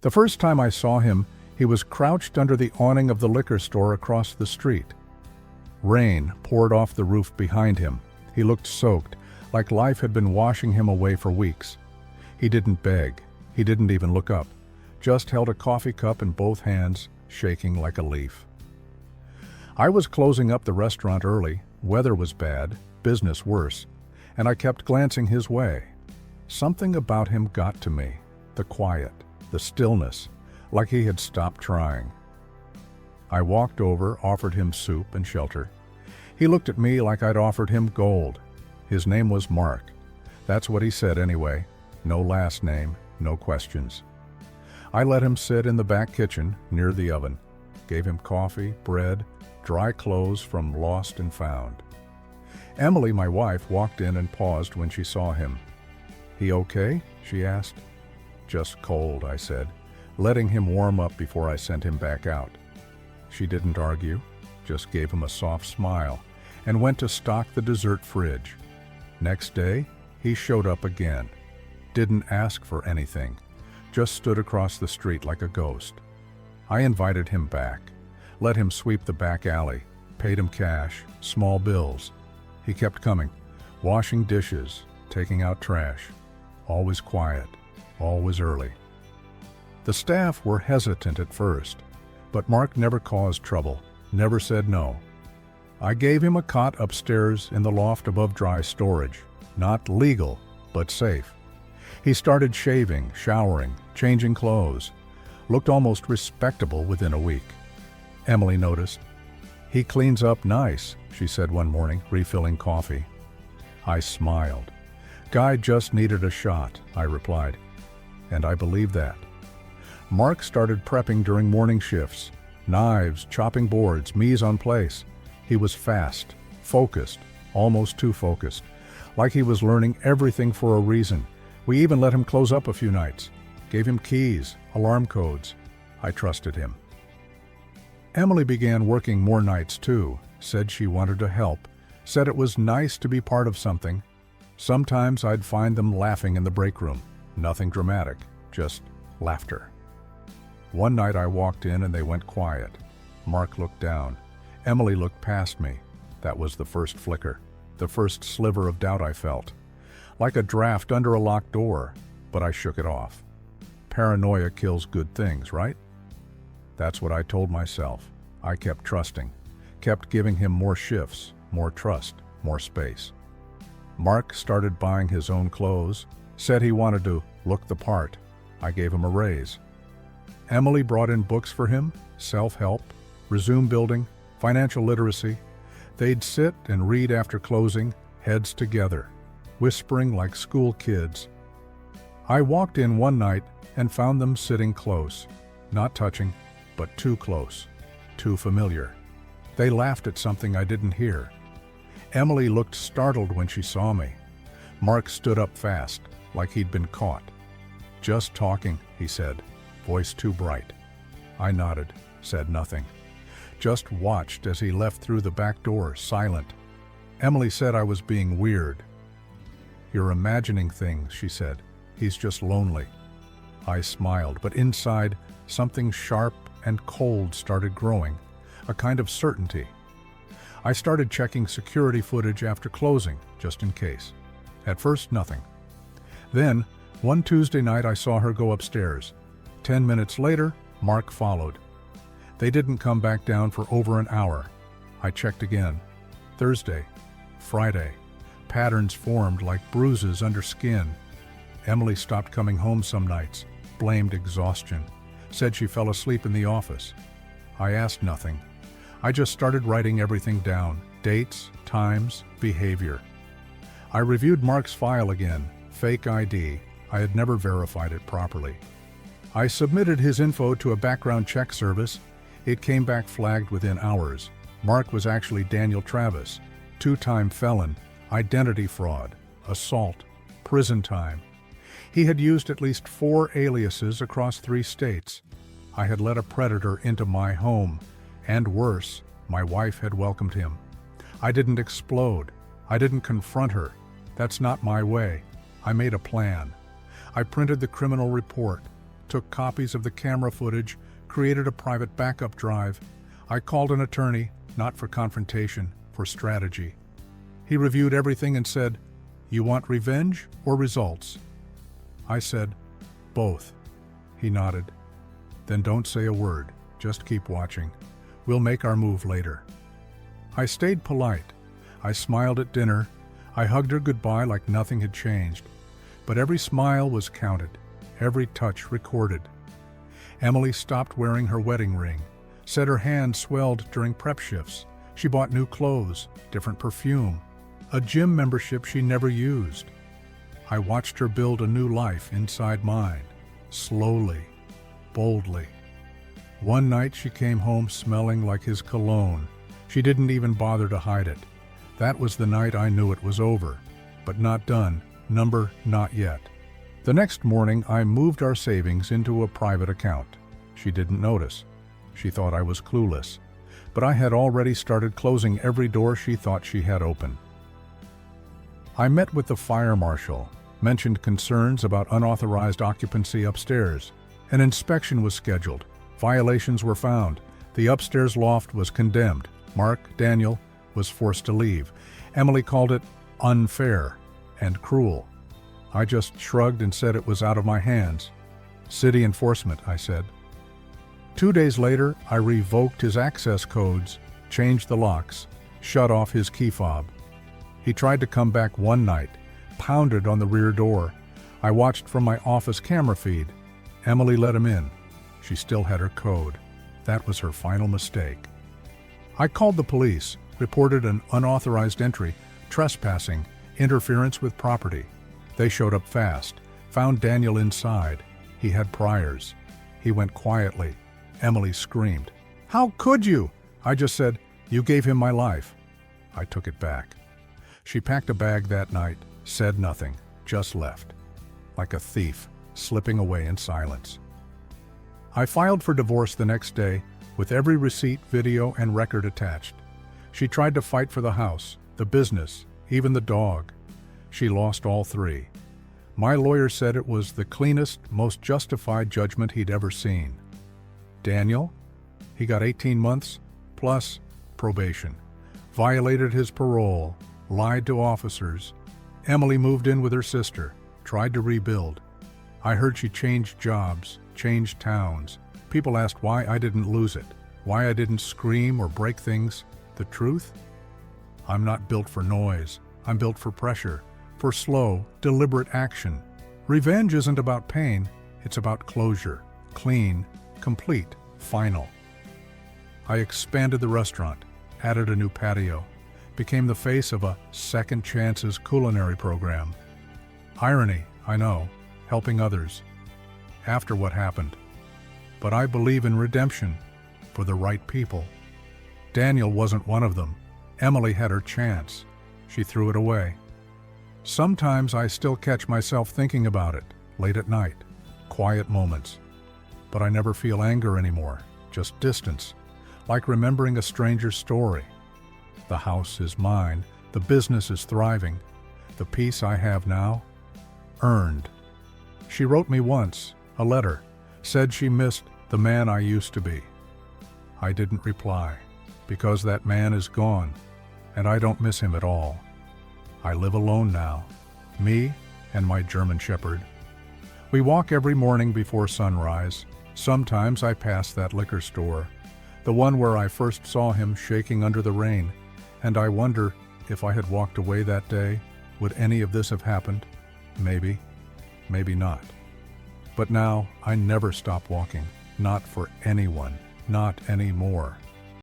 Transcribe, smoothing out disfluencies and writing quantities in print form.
The first time I saw him, he was crouched under the awning of the liquor store across the street. Rain poured off the roof behind him. He looked soaked, like life had been washing him away for weeks. He didn't beg. He didn't even look up, just held a coffee cup in both hands, shaking like a leaf. I was closing up the restaurant early. Weather was bad, business worse, and I kept glancing his way. Something about him got to me, the quiet, the stillness, like he had stopped trying. I walked over, offered him soup and shelter. He looked at me like I'd offered him gold. His name was Mark. That's what he said anyway. No last name, no questions. I let him sit in the back kitchen near the oven, gave him coffee, bread, dry clothes from Lost and Found. Emily, my wife, walked in and paused when she saw him. "He okay?" she asked. "Just cold," I said, letting him warm up before I sent him back out. She didn't argue, just gave him a soft smile and went to stock the dessert fridge. Next day, he showed up again. Didn't ask for anything, just stood across the street like a ghost. I invited him back, let him sweep the back alley, paid him cash, small bills. He kept coming, washing dishes, taking out trash. Always quiet, always early. The staff were hesitant at first, but Mark never caused trouble, never said no. I gave him a cot upstairs in the loft above dry storage. Not legal, but safe. He started shaving, showering, changing clothes. Looked almost respectable within a week. Emily noticed. "He cleans up nice," she said one morning, refilling coffee. I smiled. "Guy just needed a shot," I replied. And I believed that. Mark started prepping during morning shifts. Knives, chopping boards, mise en place. He was fast, focused, almost too focused, like he was learning everything for a reason. We even let him close up a few nights, gave him keys, alarm codes. I trusted him. Emily began working more nights too, said she wanted to help, said it was nice to be part of something. Sometimes I'd find them laughing in the break room. Nothing dramatic, just laughter. One night I walked in and they went quiet. Mark looked down. Emily looked past me. That was the first flicker, the first sliver of doubt I felt. Like a draft under a locked door, but I shook it off. Paranoia kills good things, right? That's what I told myself. I kept trusting, kept giving him more shifts, more trust, more space. Mark started buying his own clothes, said he wanted to look the part. I gave him a raise. Emily brought in books for him, self-help, resume building, financial literacy. They'd sit and read after closing, heads together, whispering like school kids. I walked in one night and found them sitting close, not touching, but too close, too familiar. They laughed at something I didn't hear. Emily looked startled when she saw me. Mark stood up fast, like he'd been caught. "Just talking," he said, voice too bright. I nodded, said nothing. Just watched as he left through the back door, silent. Emily said I was being weird. "You're imagining things," she said. "He's just lonely." I smiled, but inside, something sharp and cold started growing, a kind of certainty. I started checking security footage after closing, just in case. At first, nothing. Then, one Tuesday night I saw her go upstairs. 10 minutes later, Mark followed. They didn't come back down for over an hour. I checked again. Thursday, Friday. Patterns formed like bruises under skin. Emily stopped coming home some nights, blamed exhaustion, said she fell asleep in the office. I asked nothing. I just started writing everything down, dates, times, behavior. I reviewed Mark's file again, fake ID. I had never verified it properly. I submitted his info to a background check service. It came back flagged within hours. Mark was actually Daniel Travis, 2-time felon, identity fraud, assault, prison time. He had used at least 4 aliases across 3 states. I had let a predator into my home, and worse, my wife had welcomed him. I didn't explode. I didn't confront her. That's not my way. I made a plan. I printed the criminal report, took copies of the camera footage, created a private backup drive. I called an attorney, not for confrontation, for strategy. He reviewed everything and said, "You want revenge or results?" I said, "Both." He nodded. "Then don't say a word. Just keep watching. We'll make our move later." I stayed polite. I smiled at dinner. I hugged her goodbye like nothing had changed. But every smile was counted, every touch recorded. Emily stopped wearing her wedding ring, said her hand swelled during prep shifts. She bought new clothes, different perfume, a gym membership she never used. I watched her build a new life inside mine, slowly, boldly. One night she came home smelling like his cologne. She didn't even bother to hide it. That was the night I knew it was over, but not done. Not yet. The next morning, I moved our savings into a private account. She didn't notice. She thought I was clueless. But I had already started closing every door she thought she had open. I met with the fire marshal, mentioned concerns about unauthorized occupancy upstairs. An inspection was scheduled. Violations were found. The upstairs loft was condemned. Mark, Daniel, was forced to leave. Emily called it unfair and cruel. I just shrugged and said it was out of my hands. City enforcement, I said. 2 days later, I revoked his access codes, changed the locks, shut off his key fob. He tried to come back one night, pounded on the rear door. I watched from my office camera feed. Emily let him in. She still had her code. That was her final mistake. I called the police, reported an unauthorized entry, trespassing, interference with property. They showed up fast, found Daniel inside. He had priors. He went quietly. Emily screamed, "How could you?" I just said, "You gave him my life." I took it back. She packed a bag that night, said nothing, just left. Like a thief, slipping away in silence. I filed for divorce the next day, with every receipt, video, and record attached. She tried to fight for the house, the business, even the dog. She lost all three. My lawyer said it was the cleanest, most justified judgment he'd ever seen. Daniel? He got 18 months, plus probation. Violated his parole, lied to officers. Emily moved in with her sister, tried to rebuild. I heard she changed jobs, changed towns. People asked why I didn't lose it, why I didn't scream or break things. The truth? I'm not built for noise. I'm built for pressure, for slow, deliberate action. Revenge isn't about pain, it's about closure. Clean, complete, final. I expanded the restaurant, added a new patio, became the face of a Second Chances culinary program. Irony, I know, helping others. After what happened. But I believe in redemption, for the right people. Daniel wasn't one of them. Emily had her chance. She threw it away. Sometimes I still catch myself thinking about it, late at night, quiet moments. But I never feel anger anymore, just distance, like remembering a stranger's story. The house is mine, the business is thriving. The peace I have now, earned. She wrote me once, a letter, said she missed the man I used to be. I didn't reply, because that man is gone, and I don't miss him at all. I live alone now, me and my German Shepherd. We walk every morning before sunrise. Sometimes I pass that liquor store, the one where I first saw him shaking under the rain, and I wonder if I had walked away that day, would any of this have happened? Maybe, maybe not. But now I never stop walking, not for anyone, not anymore.